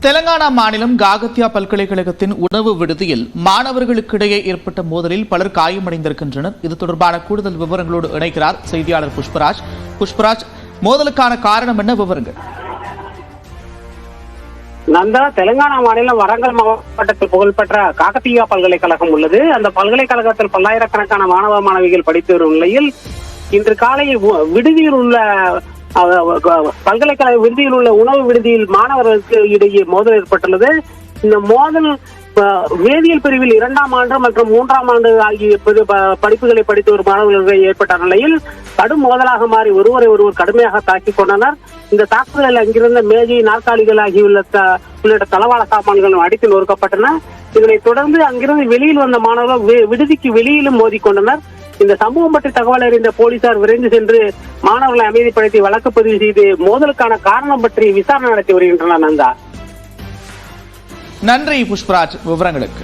தெலங்கானா மாநிலம் காகத்தியா பல்கலைக்கழகத்தின் உணவு விடுதியில் மாணவர்களுக்கிடையே ஏற்பட்ட மோதலில் பலர் காயமடைந்திருக்கின்றனர். இது தொடர்பான கூடுதல் விவரங்களோடு இணைக்கிறார் செய்தியாளர் புஷ்பராஜ். புஷ்பராஜ், மோதலுக்கான காரணம் என்ன? விவரங்கள். நந்தா, தெலுங்கானா மாநிலம் வரங்கல் மாவட்டத்தில் புகழ்பெற்ற காகத்தியா பல்கலைக்கழகம் உள்ளது. அந்த பல்கலைக்கழகத்தில் பல்லாயிரக்கணக்கான மாணவ மாணவிகள் படித்து வரும் நிலையில் இன்று காலை விடுதியில் உள்ள பல்கலைக்கழக விடுதியில் உள்ள உணவு விடுதியில் மாணவர்களுக்கு இடையே மோதல் ஏற்பட்டுள்ளது. இந்த மோதல் வேதியியல் பிரிவில் 2ஆம் ஆண்டு மற்றும் 3ஆம் ஆண்டு ஆகிய படிப்புகளை படித்து வரும் மாணவர்களுக்கு ஏற்பட்ட நிலையில் கடும் மோதலாக மாறி ஒருவர் கடுமையாக தாக்கிக் கொண்டனர். இந்த தாக்குதலில் அங்கிருந்த மேஜை, நாற்காலிகள் உள்ளிட்ட தளவாட சாமான்களும் அடித்து நொறுக்கப்பட்டன. இதனைத் தொடர்ந்து அங்கிருந்து வெளியில் வந்த மாணவர்கள் விடுதிக்கு வெளியிலும் மோதிக்கொண்டனர். இந்த சம்பவம் பற்றி தகவல் அறிந்த போலீசார் விரைந்து சென்று மாணவர்களை அமைதிப்படுத்தி வழக்கு பதிவு செய்து மோதலுக்கான காரணம் பற்றி விசாரணை நடத்தி வருகின்றனர். நந்தா, நன்றி புஷ்பராஜ் விவரங்களுக்கு.